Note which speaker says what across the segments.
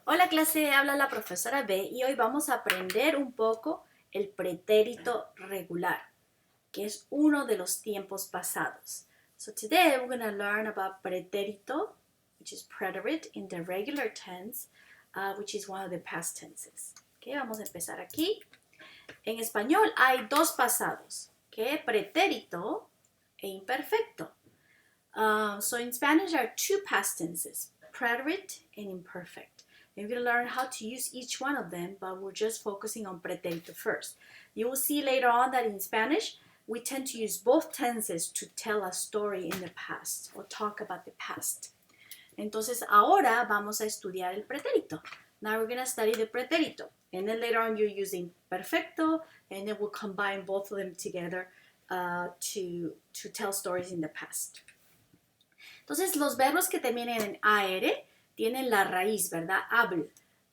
Speaker 1: Hola clase, habla la profesora B y hoy vamos a aprender un poco el pretérito regular, que es uno de los tiempos pasados. So today we're going to learn about pretérito, which is preterite in the regular tense, which is one of the past tenses. Okay, vamos a empezar aquí. En español hay dos pasados, ¿okay? Pretérito e imperfecto. So in Spanish there are two past tenses, preterite and imperfect. And we're going to learn how to use each one of them, but we're just focusing on pretérito first. You will see later on that in Spanish, we tend to use both tenses to tell a story in the past or talk about the past. Entonces ahora vamos a estudiar el pretérito. Now we're going to study the pretérito. And then later on you're using perfecto, and then we'll combine both of them together to tell stories in the past. Entonces, los verbos que terminan en AR tienen la raíz, ¿verdad?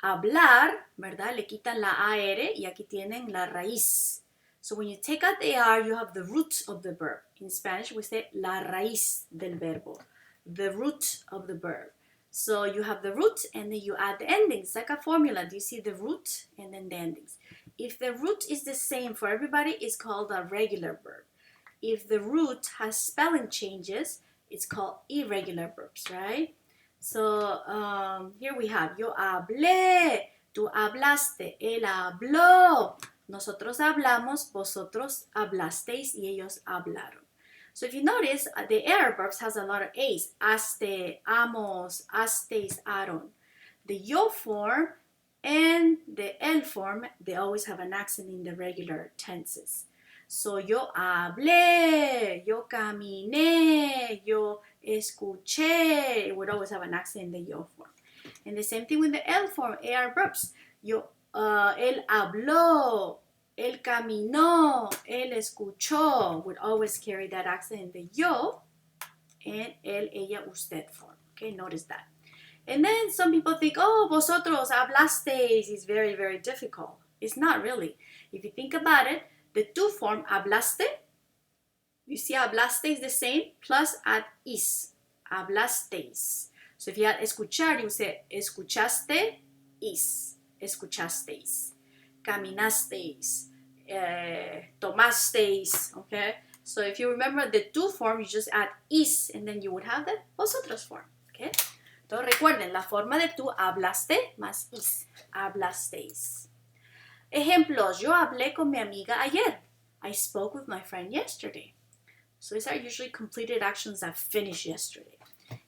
Speaker 1: Hablar, ¿verdad? Le quitan la AR y aquí tienen la raíz. So when you take out the AR, you have the root of the verb. In Spanish, we say la raíz del verbo. The root of the verb. So you have the root and then you add the endings. It's like a formula. Do you see the root and then the endings? If the root is the same for everybody, it's called a regular verb. If the root has spelling changes, it's called irregular verbs, right? So here we have, yo hablé, tú hablaste, él habló, nosotros hablamos, vosotros hablasteis y ellos hablaron. So if you notice, the air verbs has a lot of A's. Haste, amos, hasteis, aron. The yo form and the el form, they always have an accent in the regular tenses. So yo hablé, yo caminé, yo escuché. It would always have an accent in the yo form. And the same thing with the el form, AR verbs. Él habló, él caminó, él escuchó. Would always carry that accent in the yo and él, ella, usted form. Okay, notice that. And then some people think, oh, vosotros hablasteis is very, very difficult. It's not really. If you think about it, the two form, hablaste, you see hablaste is the same, plus add is, hablasteis. So if you add escuchar, you say escuchaste, is, escuchasteis. Caminasteis, tomasteis, okay? So if you remember the two form, you just add is, and then you would have the vosotros form, okay? Entonces recuerden, la forma de tú hablaste más is, hablasteis. Ejemplos, yo hablé con mi amiga ayer. I spoke with my friend yesterday. So these are usually completed actions that finished yesterday.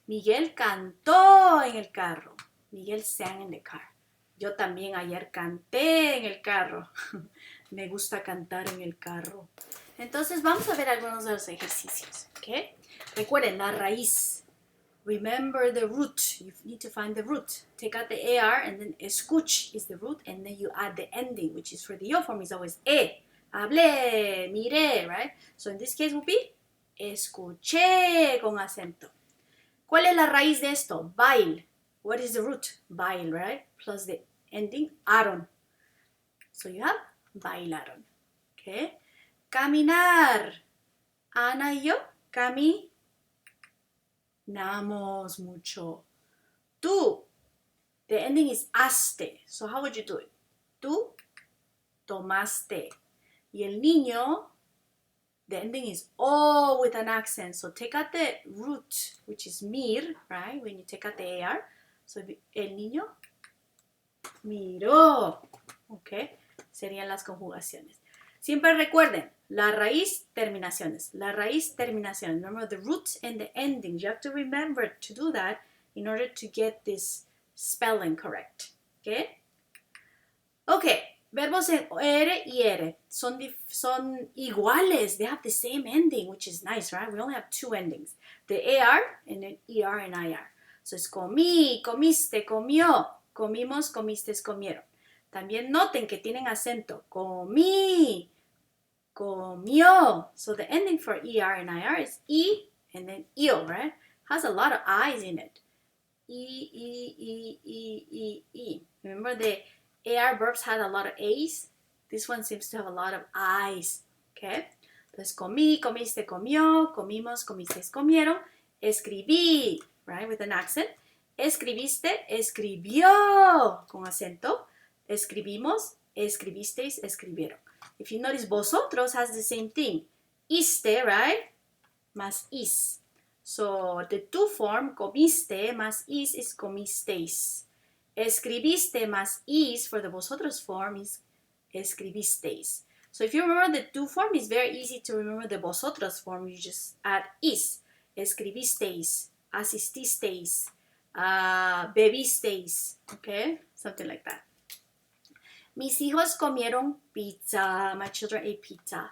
Speaker 1: Miguel cantó en el carro. Miguel sang in the car. Yo también ayer canté en el carro. Me gusta cantar en el carro. Entonces vamos a ver algunos de los ejercicios. ¿Okay? Recuerden la raíz. Remember the root. You need to find the root. Take out the AR and then escuch is the root, and then you add the ending, which is for the yo form is always hablé, miré, right? So in this case will be escuché con acento. ¿Cuál es la raíz de esto? Bail. What is the root? Bail, right? Plus the ending, aron. So you have bailaron. Okay? Caminar. Ana y yo caminamos mucho. Tú. The ending is aste. So how would you do it? Tú tomaste. Y el niño, the ending is o with an accent. So take out the root, which is mir, right? When you take out the AR. So el niño miró. Okay? Serían las conjugaciones. Siempre recuerden, la raíz, terminaciones. La raíz, terminaciones. Remember the root and the ending. You have to remember to do that in order to get this spelling correct. Okay? Okay. Verbos en R y R son iguales. They have the same ending, which is nice, right? We only have two endings. The AR and then ER and IR. So it's comí, comiste, comió. Comimos, comistes, comieron. También noten que tienen acento. Comí, comió. So the ending for ER and IR is E and then IO, right? Has a lot of I's in it. E. Remember the AR verbs had a lot of A's? This one seems to have a lot of I's, okay? Entonces, comí, comiste, comió, comimos, comisteis, comieron. Escribí, right, with an accent. Escribiste, escribió, con acento. Escribimos, escribisteis, escribieron. If you notice, vosotros has the same thing. Iste, right? Más is. So the tú form, comiste más is comisteis. Escribiste más is for the vosotros form is escribisteis. So if you remember the tú form, it's very easy to remember the vosotros form. You just add is. Escribisteis, asististeis, bebisteis, okay? Something like that. Mis hijos comieron pizza. My children ate pizza.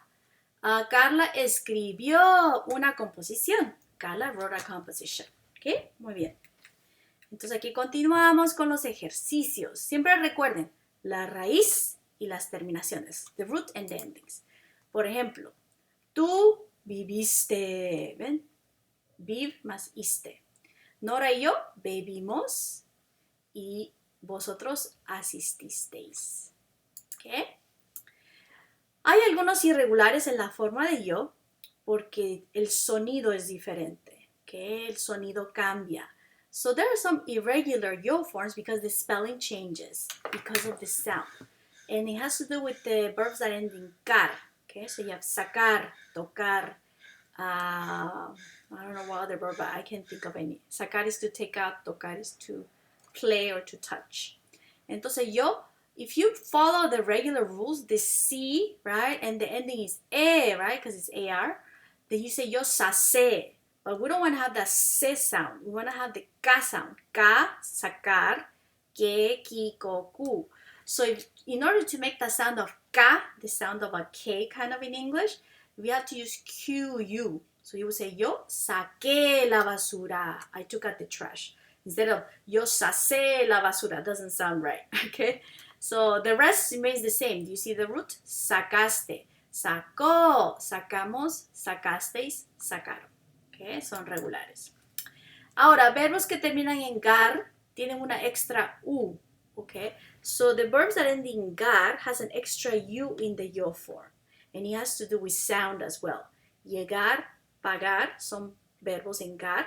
Speaker 1: Carla escribió una composición. Carla wrote a composition. ¿Ok? Muy bien. Entonces aquí continuamos con los ejercicios. Siempre recuerden la raíz y las terminaciones. The root and the endings. Por ejemplo, tú viviste. ¿Ven? Viv más iste. Nora y yo bebimos y vosotros asististeis. ¿Ok? Hay algunos irregulares en la forma de yo porque el sonido es diferente, que el sonido cambia. So there are some irregular yo forms because the spelling changes because of the sound. And it has to do with the verbs that end in car. Okay, so you have sacar, tocar. I don't know what other verb, but I can't think of any. Sacar is to take out, tocar is to play or to touch. Entonces yo, if you follow the regular rules, the C, right, and the ending is E, right, because it's AR, then you say yo sacé. But we don't want to have that C sound. We want to have the K sound. Ka, sacar, que, ki, ko, ku. So in order to make the sound of Ka, the sound of a K kind of in English, we have to use QU. So you would say, yo saqué la basura. I took out the trash. Instead of yo sacé la basura. Doesn't sound right, okay? So the rest remains the same. Do you see the root? Sacaste, sacó, sacamos, sacasteis, sacaron. Okay, son regulares. Ahora, verbos que terminan en gar tienen una extra U. Okay, so the verbs that end in gar has an extra U in the yo form. And it has to do with sound as well. Llegar, pagar son verbos en gar.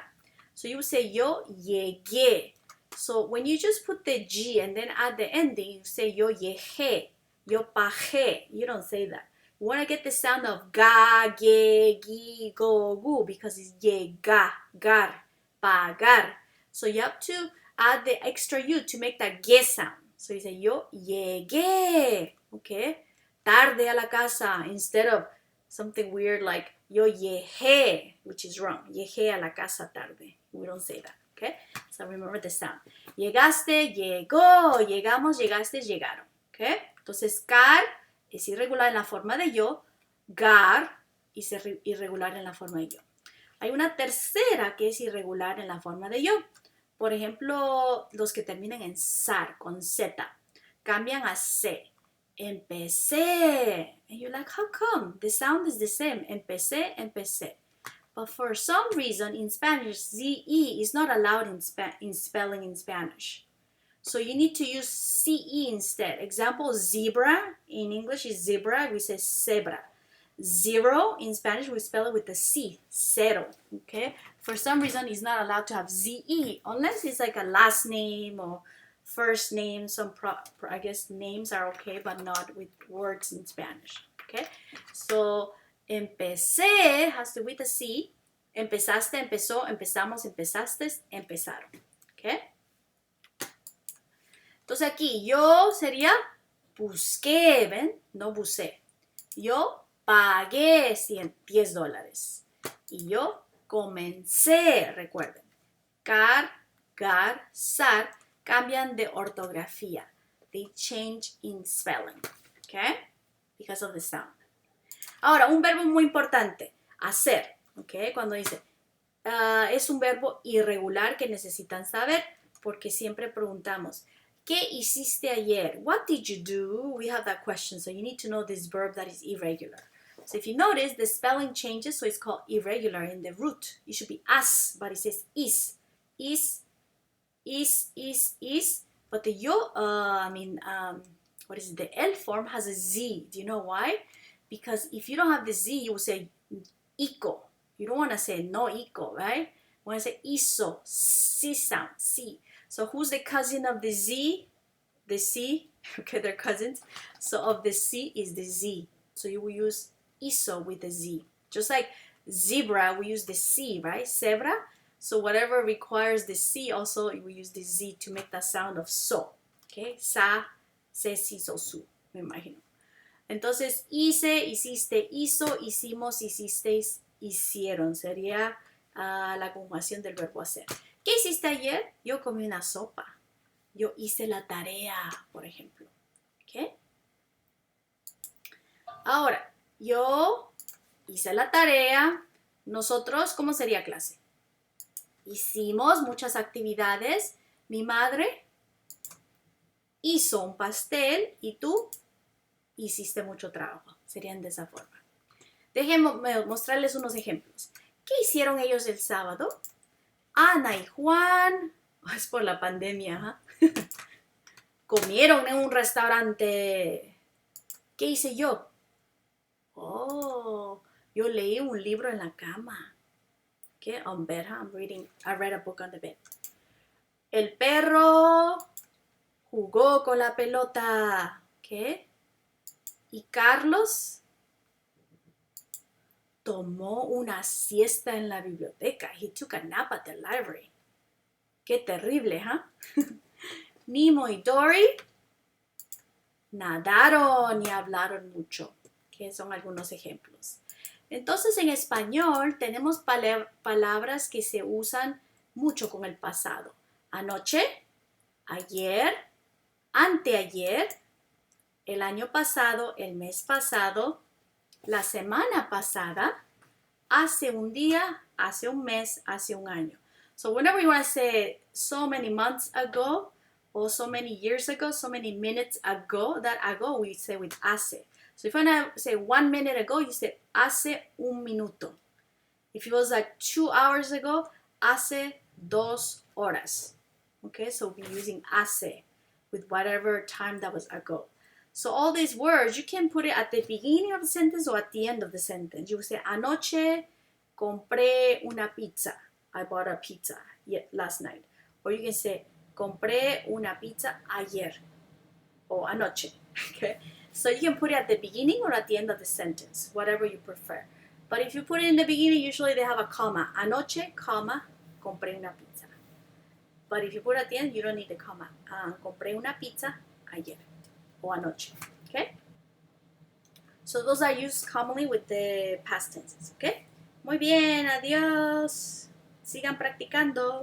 Speaker 1: So you would say yo llegué. So when you just put the G and then add the ending, you say yo llegué, yo pagé. You don't say that. You want to get the sound of ga, ge, gi, go, gu because it's llegar, gar, pagar. So you have to add the extra U to make that ge sound. So you say yo llegué, okay? Tarde a la casa instead of something weird like yo llegué, which is wrong. Llegué a la casa tarde. We don't say that, okay? So remember the sound. Llegaste, llegó, llegamos, llegaste, llegaron, okay? Entonces, car es irregular en la forma de yo, gar es irregular en la forma de yo. Hay una tercera que es irregular en la forma de yo. Por ejemplo, los que terminan en sar, con Z, cambian a C. Empecé. And you're like, how come? The sound is the same. Empecé, empecé. But for some reason, in Spanish, ZE is not allowed in spelling in Spanish. So you need to use CE instead. Example, zebra. In English is zebra. We say zebra. Zero, in Spanish, we spell it with the C. Cero. Okay? For some reason, it's not allowed to have ZE. Unless it's like a last name or first name. Some, I guess, names are okay, but not with words in Spanish. Okay? So, empecé has to do with the C. Empezaste, empezó, empezamos, empezaste, empezaron. Okay? Entonces aquí yo sería busqué, ¿ven? No busé. Yo pagué $10. Y yo comencé, recuerden. Car, gar, sar cambian de ortografía. They change in spelling. Okay? Because of the sound. Ahora, un verbo muy importante. Hacer. Okay? Cuando dice, es un verbo irregular que necesitan saber porque siempre preguntamos, ¿qué hiciste ayer? What did you do? We have that question, so you need to know this verb that is irregular. So if you notice, the spelling changes, so it's called irregular in the root. It should be as, but it says is. Is. But the yo, what is it? The L form has a Z. Do you know why? Because if you don't have the Z, you will say ico. You don't want to say no ico, right? You want to say hizo, C sound, C. So who's the cousin of the Z? The C. Okay, they're cousins. So of the C is the Z. So you will use iso with the Z. Just like zebra, we use the C, right? Zebra. So whatever requires the C, also we use the Z to make that sound of so. Okay, sa, se, si, so, su. Me imagino. Entonces, hice, hiciste, hizo, hicimos, hicisteis, hicieron. Sería la conjugación del verbo hacer. ¿Qué hiciste ayer? Yo comí una sopa. Yo hice la tarea, por ejemplo. ¿Ok? Ahora, yo hice la tarea. Nosotros, ¿cómo sería clase? Hicimos muchas actividades. Mi madre hizo un pastel y tú hiciste mucho trabajo. Serían de esa forma. Déjenme mostrarles unos ejemplos. ¿Qué hicieron ellos el sábado? Ana y Juan, es por la pandemia, ¿eh? Comieron en un restaurante. ¿Qué hice yo? Oh, yo leí un libro en la cama. ¿Qué? On bed, huh? I read a book on the bed. El perro jugó con la pelota. ¿Qué? Y Carlos tomó una siesta en la biblioteca. He took a nap at the library. Qué terrible, ¿huh? Nemo y Dory nadaron y hablaron mucho, que son algunos ejemplos. Entonces, en español tenemos palabras que se usan mucho con el pasado. Anoche, ayer, anteayer, el año pasado, el mes pasado, la semana pasada, hace un día, hace un mes, hace un año. So whenever you want to say so many months ago, or so many years ago, so many minutes ago, that ago we say with hace. So if you want to say 1 minute ago, you say hace un minuto. If it was like 2 hours ago, hace 2 horas. Okay, so we'll be using hace with whatever time that was ago. So all these words, you can put it at the beginning of the sentence or at the end of the sentence. You will say, anoche compré una pizza. I bought a pizza last night. Or you can say, compré una pizza ayer or anoche. Okay? So you can put it at the beginning or at the end of the sentence, whatever you prefer. But if you put it in the beginning, usually they have a comma. Anoche, comma, compré una pizza. But if you put it at the end, you don't need the comma. Compré una pizza ayer o anoche. Okay? So those are used commonly with the past tenses. Okay? Muy bien, adiós. Sigan practicando.